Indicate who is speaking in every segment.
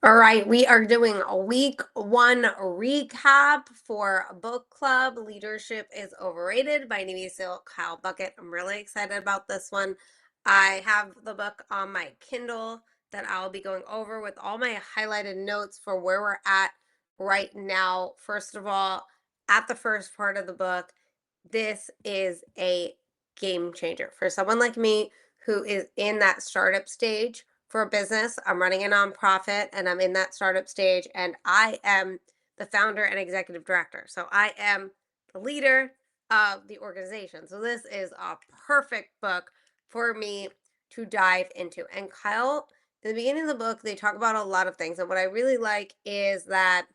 Speaker 1: All right, we are doing a week one recap for book club. Leadership is Overrated by Navy SEAL Kyle Bucket. I'm really excited about this one. I have the book on my Kindle that I'll be going over with all my highlighted notes for where we're at right now. First of all, at the first part of the book, this is a game changer for someone like me who is in that startup stage for a business. I'm running a nonprofit and I'm in that startup stage, and I am the founder and executive director. So I am the leader of the organization. So this is a perfect book for me to dive into. And Kyle, in the beginning of the book, they talk about a lot of things. And what I really like is that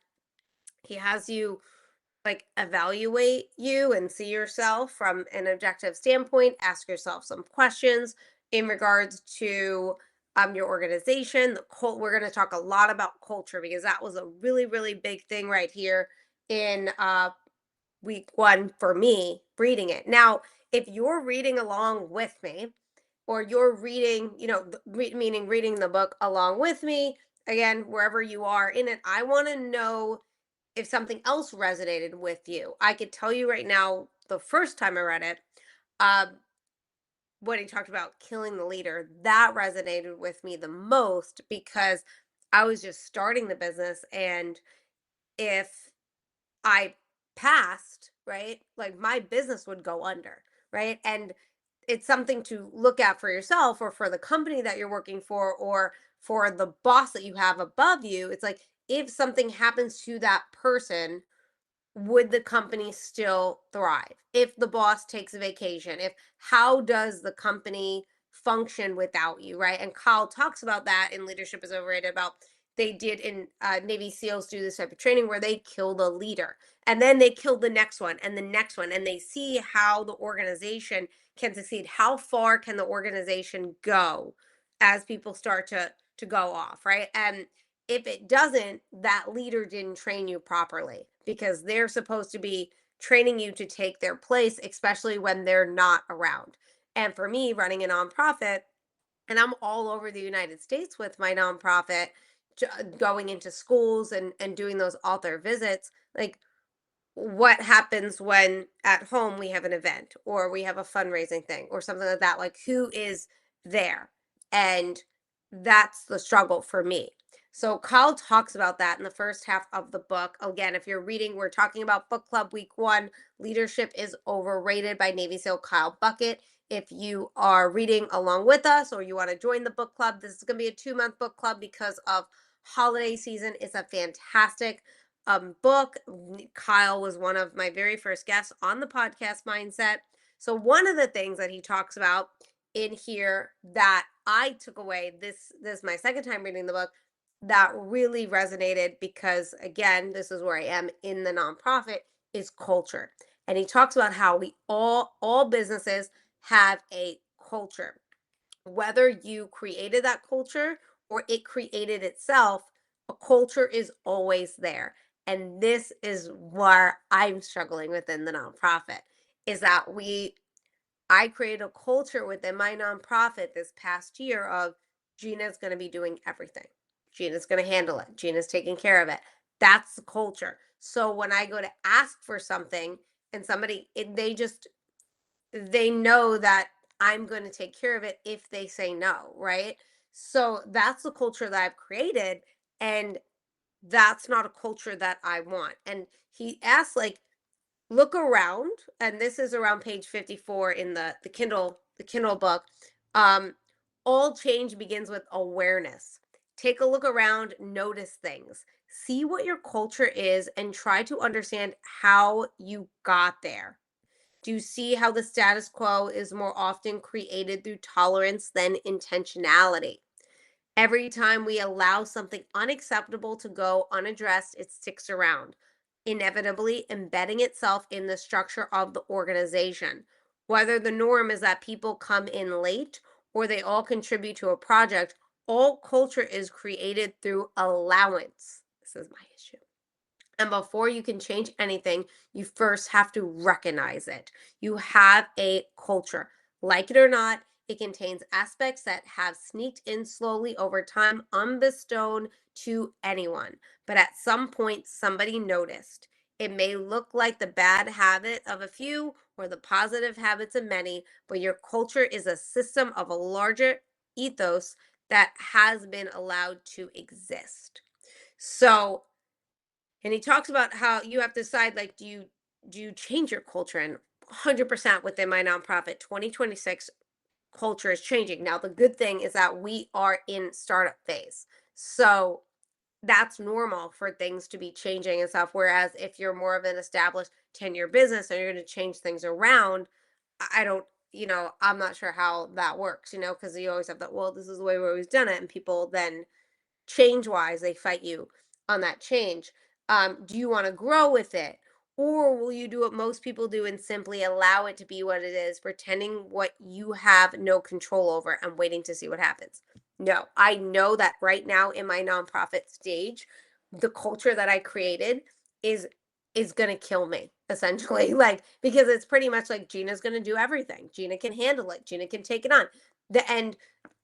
Speaker 1: he has you like evaluate you and see yourself from an objective standpoint, ask yourself some questions in regards to your organization, the cult. We're going to talk a lot about culture because that was a really really big thing right here in week one for me reading it. Now if you're reading along with me, or you're reading, meaning reading the book along with me, again, wherever you are in it, I want to know if something else resonated with you. I could tell you right now, the first time I read it, uh, when he talked about killing the leader, that resonated with me the most because I was just starting the business. And if I passed, right, like my business would go under, right? And it's something to look at for yourself or for the company that you're working for or for the boss that you have above you. It's like if something happens to that person, would the company still thrive? If the boss takes a vacation, if how does the company function without you, right? And Kyle talks about that in Leadership is Overrated about they did in Navy SEALs do this type of training where they kill the leader and then they kill the next one and the next one and they see how the organization can succeed. How far can the organization go as people start to go off, right? And if it doesn't, that leader didn't train you properly because they're supposed to be training you to take their place, especially when they're not around. And for me, running a nonprofit, and I'm all over the United States with my nonprofit, going into schools and doing those author visits, like what happens when at home we have an event or we have a fundraising thing or something like that, like who is there? And that's the struggle for me. So Kyle talks about that in the first half of the book. Again, if you're reading, we're talking about book club week one, Leadership is Overrated by Navy SEAL Kyle Bucket. If you are reading along with us or you want to join the book club, this is going to be a 2-month book club because of holiday season. It's a fantastic book. Kyle was one of my very first guests on the podcast Mindset. So one of the things that he talks about in here that I took away, this is my second time reading the book, that really resonated because again, this is where I am in the nonprofit, is culture. And he talks about how we all businesses have a culture. Whether you created that culture or it created itself, a culture is always there. And this is where I'm struggling within the nonprofit is that I created a culture within my nonprofit this past year of Gina's going to be doing everything. Gina's going to handle it. Gina's taking care of it. That's the culture. So when I go to ask for something and they know that I'm going to take care of it if they say no, right? So that's the culture that I've created. And that's not a culture that I want. And he asks, like, look around, and this is around page 54 in the Kindle book. Um, all change begins with awareness. Take a look around, notice things, see what your culture is, and try to understand how you got there. Do you see how the status quo is more often created through tolerance than intentionality? Every time we allow something unacceptable to go unaddressed, it sticks around, inevitably embedding itself in the structure of the organization. Whether the norm is that people come in late or they all contribute to a project, all culture is created through allowance. This is my issue. And before you can change anything, you first have to recognize it. You have a culture. Like it or not, it contains aspects that have sneaked in slowly over time, unbestowed to anyone. But at some point, somebody noticed. It may look like the bad habit of a few or the positive habits of many, but your culture is a system of a larger ethos that has been allowed to exist. So, and he talks about how you have to decide, like, do you change your culture? And 100% within my nonprofit 2026 culture is changing. Now the good thing is that we are in startup phase, so that's normal for things to be changing and stuff. Whereas if you're more of an established 10-year business and you're going to change things around, I don't, I'm not sure how that works, because you always have that, well, this is the way we've always done it, and people then change wise, they fight you on that change. Do you want to grow with it? Or will you do what most people do and simply allow it to be what it is, pretending what you have no control over and waiting to see what happens? No, I know that right now in my nonprofit stage, the culture that I created is is going to kill me essentially, like, because it's pretty much like Gina's going to do everything. Gina can handle it. Gina can take it on. The end,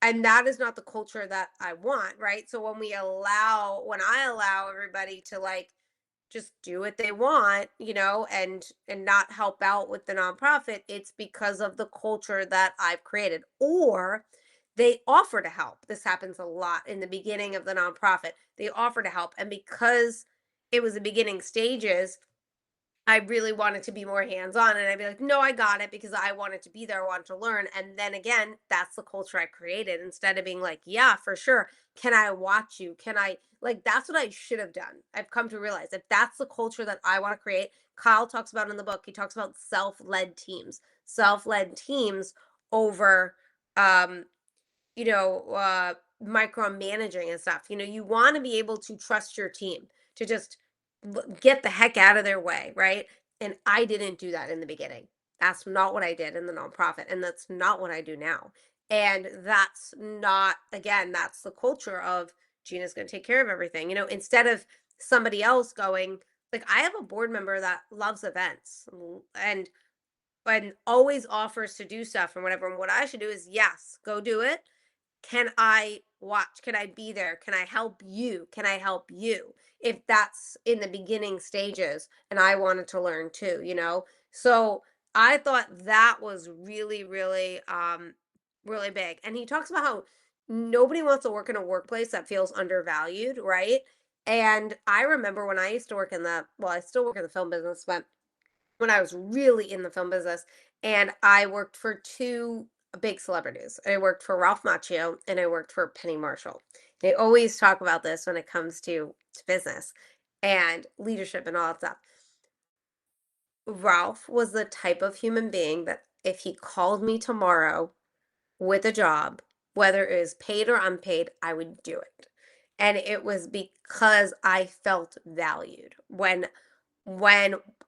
Speaker 1: and that is not the culture that I want, right? So when I allow everybody to, like, just do what they want, and not help out with the nonprofit, it's because of the culture that I've created. Or they offer to help. This happens a lot in the beginning of the nonprofit. They offer to help, and because it was the beginning stages, I really wanted to be more hands-on, and I'd be like, "No, I got it," because I wanted to be there, I wanted to learn, and then again, that's the culture I created instead of being like, "Yeah, for sure. Can I watch you? Can I," like, that's what I should have done. I've come to realize if that's the culture that I want to create, Kyle talks about in the book, he talks about self-led teams. Self-led teams over um micromanaging and stuff. You want to be able to trust your team to just get the heck out of their way, right? And I didn't do that in the beginning. That's not what I did in the nonprofit, and that's not what I do now. And that's not, again, that's the culture of Gina's going to take care of everything. Instead of somebody else going, like, I have a board member that loves events and always offers to do stuff and whatever. And what I should do is, yes, go do it. Can I watch? Can I be there? Can I help you? Can I help you? If that's in the beginning stages and I wanted to learn too. So I thought that was really, really, really big. And he talks about how nobody wants to work in a workplace that feels undervalued, right? And I remember when I used to work I still work in the film business, but when I was really in the film business, and I worked for two big celebrities. I worked for Ralph Macchio and I worked for Penny Marshall. They always talk about this when it comes to business and leadership and all that stuff. Ralph was the type of human being that if he called me tomorrow with a job, whether it was paid or unpaid, I would do it. And it was because I felt valued. When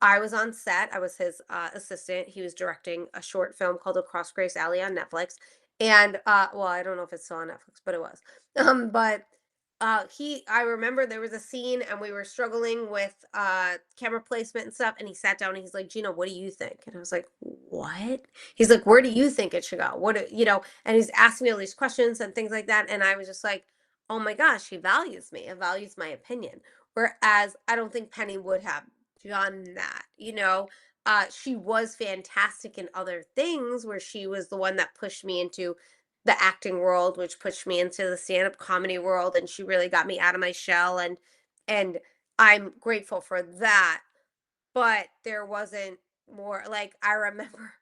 Speaker 1: I was on set, I was his assistant. He was directing a short film called Across Grace Alley on Netflix. And well, I don't know if it's still on Netflix, but it was. But I remember there was a scene and we were struggling with camera placement and stuff. And he sat down and he's like, Gina, what do you think? And I was like, what? He's like, where do you think it should go? And he's asking me all these questions and things like that. And I was just like, oh my gosh, he values me and values my opinion. Whereas I don't think Penny would have done that. She was fantastic in other things where she was the one that pushed me into the acting world, which pushed me into the stand-up comedy world, and she really got me out of my shell, and I'm grateful for that. But there wasn't more. Like, I remember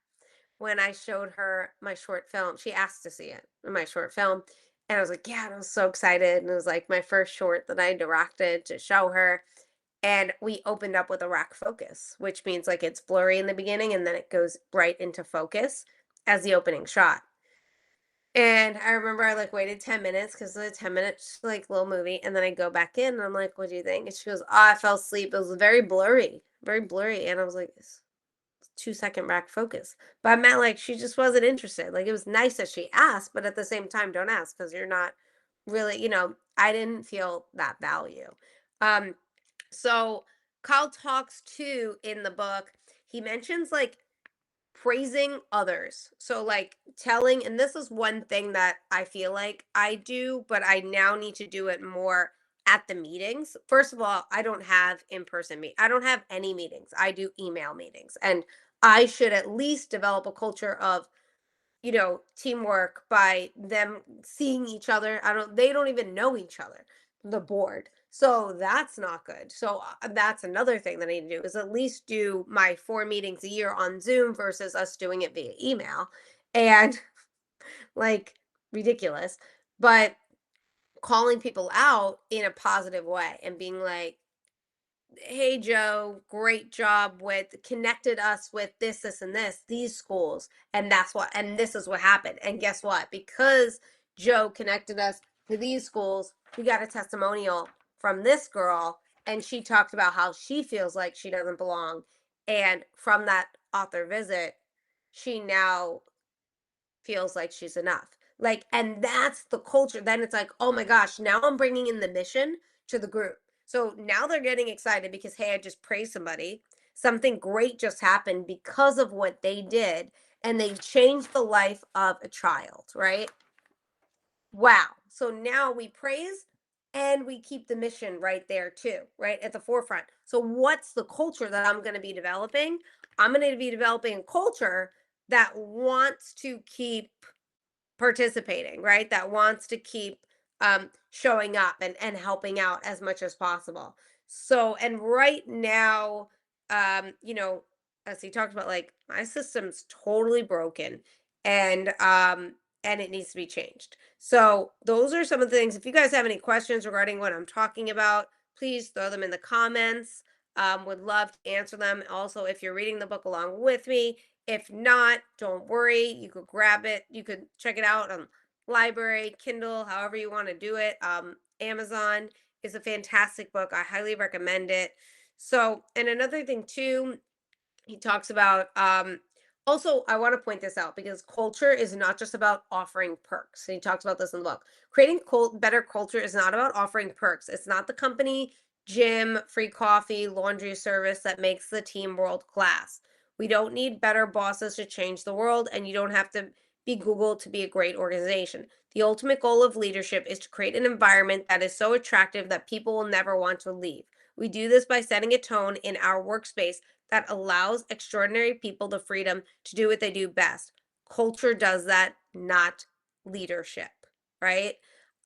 Speaker 1: when I showed her my short film, she asked to see it, my short film, and I was like, yeah, and I was so excited, and it was like my first short that I directed to show her. And we opened up with a rack focus, which means, like, it's blurry in the beginning and then it goes right into focus as the opening shot. And I remember I, like, waited 10 minutes because it's a 10-minute, like, little movie. And then I go back in and I'm like, what do you think? And she goes, oh, I fell asleep. It was very blurry, very blurry. And I was like, 2-second rack focus. But I meant, like, she just wasn't interested. Like, it was nice that she asked, but at the same time, don't ask because you're not really, I didn't feel that value. Um, so Kyle talks too in the book. He mentions like praising others. So like telling, and this is one thing that I feel like I do, but I now need to do it more at the meetings. First of all, I don't have in-person I don't have any meetings. I do email meetings. And I should at least develop a culture of, teamwork by them seeing each other. They don't even know each other, the board. So that's not good. So that's another thing that I need to do is at least do my 4 meetings a year on Zoom versus us doing it via email. And like ridiculous, but calling people out in a positive way and being like, hey Joe, great job with connected us with this and this, these schools. And this is what happened. And guess what? Because Joe connected us to these schools, we got a testimonial from this girl, and she talked about how she feels like she doesn't belong. And from that author visit, she now feels like she's enough. Like, and that's the culture. Then it's like, oh my gosh, now I'm bringing in the mission to the group. So now they're getting excited because, hey, I just praised somebody. Something great just happened because of what they did, and they changed the life of a child, right? Wow. So now we praise and we keep the mission right there too, right at the forefront. So, what's the culture that I'm going to be developing? I'm going to be developing a culture that wants to keep participating, right? That wants to keep showing up and helping out as much as possible. So, and right now, as he talked about, like my system's totally broken, and it needs to be changed. So, those are some of the things. If you guys have any questions regarding what I'm talking about, please throw them in the comments. Would love to answer them. Also, if you're reading the book along with me, if not, don't worry. You could grab it. You could check it out on library, Kindle, however you want to do it. Amazon is a fantastic book. I highly recommend it. So, and another thing too, he talks about also, I want to point this out because culture is not just about offering perks. And he talks about this in the book. Creating better culture is not about offering perks. It's not the company, gym, free coffee, laundry service that makes the team world class. We don't need better bosses to change the world, and you don't have to be Google to be a great organization. The ultimate goal of leadership is to create an environment that is so attractive that people will never want to leave. We do this by setting a tone in our workspace that allows extraordinary people the freedom to do what they do best. Culture does that, not leadership, right?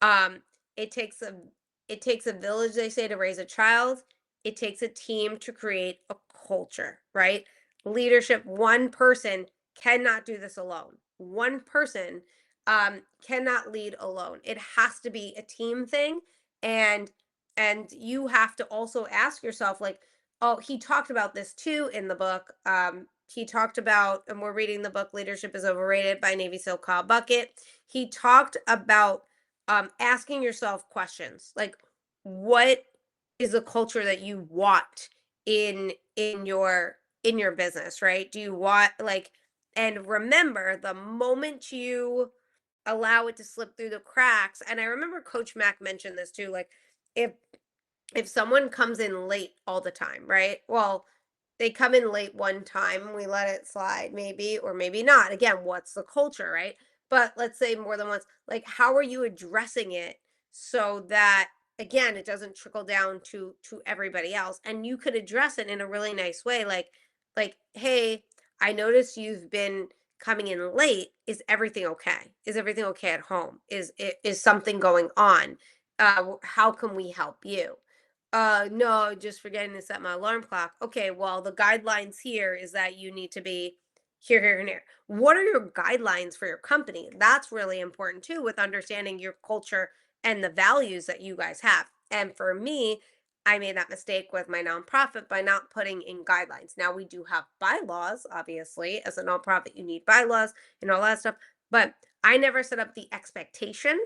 Speaker 1: Um, it takes a village, they say, to raise a child. It takes a team to create a culture, right? Leadership, one person cannot do this alone. One person cannot lead alone. It has to be a team thing, and you have to also ask yourself, like, oh, he talked about this too in the book. He talked about, and we're reading the book Leadership is Overrated by Navy SEAL Kyle Bucket. He talked about asking yourself questions like, what is the culture that you want in your business, right? Do you want like, and remember, the moment you allow it to slip through the cracks, and I remember Coach Mack mentioned this too, like if someone comes in late all the time, right? Well, they come in late one time, we let it slide, maybe, or maybe not. Again, what's the culture, right? But let's say more than once, like, how are you addressing it so that again it doesn't trickle down to everybody else, and you could address it in a really nice way, like, hey, I noticed you've been coming in late. Is everything okay? Is everything okay at home? Is something going on? How can we help you? No, just forgetting to set my alarm clock. Okay, well, the guidelines here is that you need to be here, here, and here. What are your guidelines for your company? That's really important too, with understanding your culture and the values that you guys have. And for me, I made that mistake with my nonprofit by not putting in guidelines. Now we do have bylaws, obviously. As a nonprofit, you need bylaws and all that stuff. But I never set up the expectation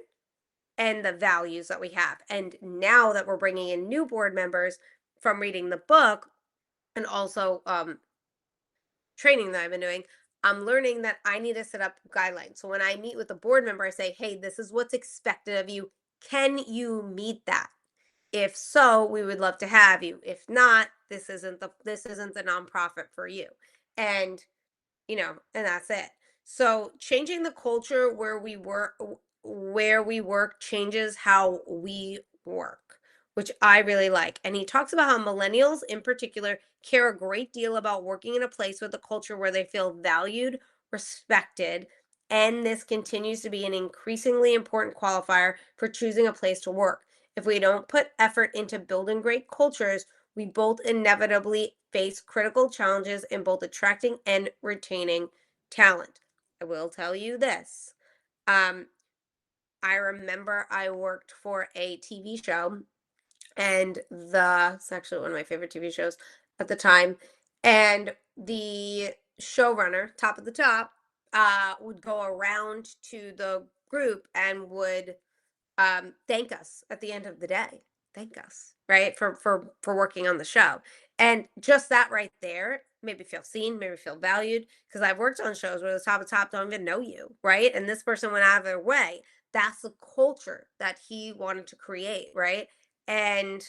Speaker 1: and the values that we have. And now that we're bringing in new board members from reading the book and also training that I've been doing, I'm learning that I need to set up guidelines. So when I meet with a board member, I say, hey, this is what's expected of you. Can you meet that? If so, we would love to have you. If not, this isn't the nonprofit for you. And and that's it. So changing the culture where we work changes how we work, which I really like. And he talks about how millennials in particular care a great deal about working in a place with a culture where they feel valued, respected, and this continues to be an increasingly important qualifier for choosing a place to work. If we don't put effort into building great cultures, we both inevitably face critical challenges in both attracting and retaining talent. I will tell you this. Um, I remember I worked for a TV show, and it's actually one of my favorite TV shows at the time. And the showrunner, top of the top, would go around to the group and would thank us at the end of the day. Thank us, right? For working on the show. And just that right there made me feel seen, made me feel valued. Because I've worked on shows where the top of top don't even know you, right? And this person went out of their way. That's the culture that he wanted to create, right? And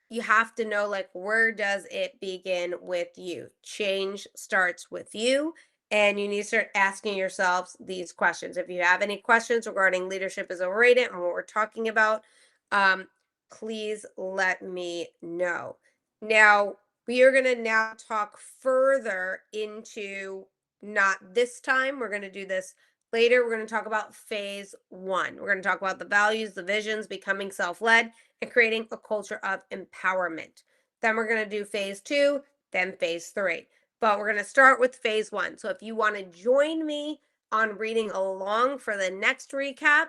Speaker 1: you have to know, like, where does it begin with you? Change starts with you, and you need to start asking yourselves these questions. If you have any questions regarding leadership is overrated and what we're talking about, um, please let me know. Now, we are going to now talk further into, not this time, we're going to do this later. We're going to talk about phase one. We're going to talk about the values, the visions, becoming self-led, and creating a culture of empowerment. Then we're going to do phase two, then phase three. But we're going to start with phase one. So if you want to join me on reading along for the next recap,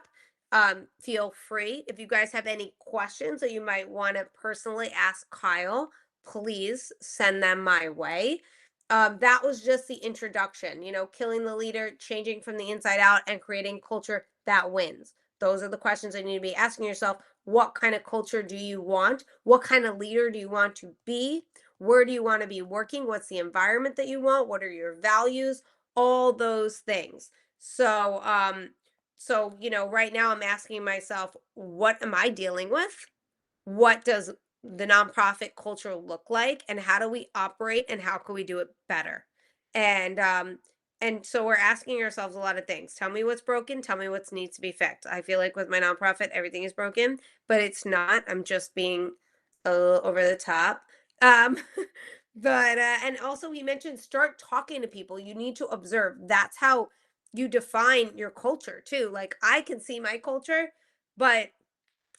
Speaker 1: feel free. If you guys have any questions that you might want to personally ask Kyle, please send them my way. That was just the introduction, killing the leader, changing from the inside out, and creating culture that wins. Those are the questions that you need to be asking yourself. What kind of culture do you want? What kind of leader do you want to be? Where do you want to be working? What's the environment that you want? What are your values? All those things. So right now I'm asking myself, what am I dealing with? What does the nonprofit culture look like, and how do we operate, and how can we do it better? And so we're asking ourselves a lot of things. Tell me what's broken, tell me what needs to be fixed. I feel like with my nonprofit everything is broken, but it's not. I'm just being a little over the top. um but and also he mentioned start talking to people. You need to observe. That's how you define your culture too. Like, I can see my culture, but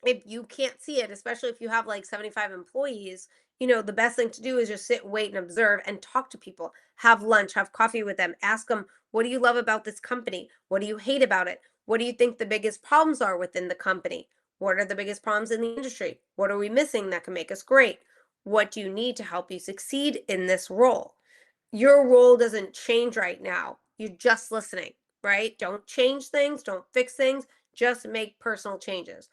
Speaker 1: if you can't see it, especially if you have like 75 employees, the best thing to do is just sit, wait, and observe and talk to people. Have lunch, have coffee with them, ask them, what do you love about this company? What do you hate about it? What do you think the biggest problems are within the company? What are the biggest problems in the industry? What are we missing that can make us great? What do you need to help you succeed in this role? Your role doesn't change right now. You're just listening, right? Don't change things, don't fix things, just make personal changes.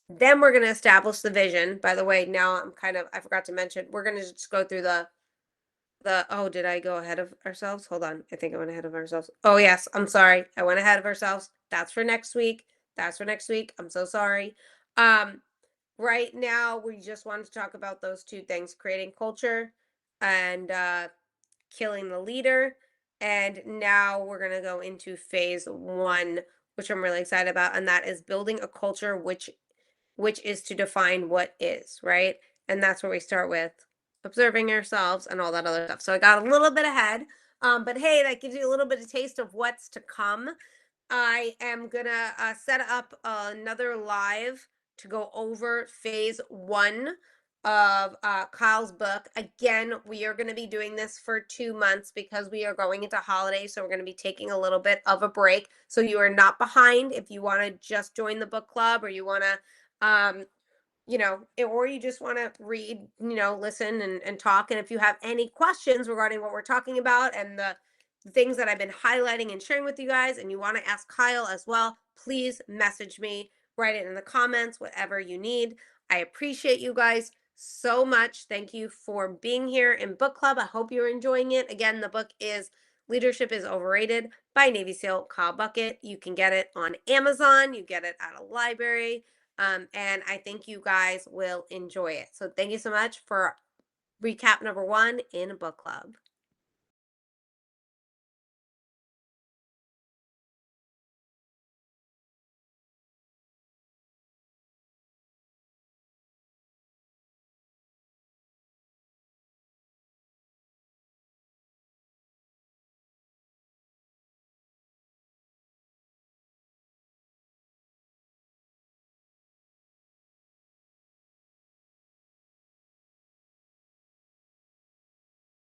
Speaker 1: Then we're going to establish the vision. By the way, now I forgot to mention, we're going to just go through oh, did I go ahead of ourselves? Hold on. I think I went ahead of ourselves. Oh, yes. I'm sorry. I went ahead of ourselves. That's for next week. That's for next week. I'm so sorry. Um, right now, we just wanted to talk about those two things, creating culture and killing the leader. And now we're going to go into phase one, which I'm really excited about. And that is building a culture which is to define what is, right? And that's where we start with observing ourselves and all that other stuff. So I got a little bit ahead, but hey, that gives you a little bit of taste of what's to come. I am gonna set up another live to go over phase one of Kyle's book. Again, we are going to be doing this for 2 months because we are going into holidays. So we're going to be taking a little bit of a break. So you are not behind if you want to just join the book club, or you want to or you just want to read, listen and talk. And if you have any questions regarding what we're talking about and the things that I've been highlighting and sharing with you guys, and you want to ask Kyle as well, please message me, write it in the comments, whatever you need. I appreciate you guys so much. Thank you for being here in book club. I hope you're enjoying it. Again, the book is Leadership is Overrated by Navy SEAL Kyle Bucket. You can get it on Amazon. You get it at a library. And I think you guys will enjoy it. So thank you so much for recap number one in book club.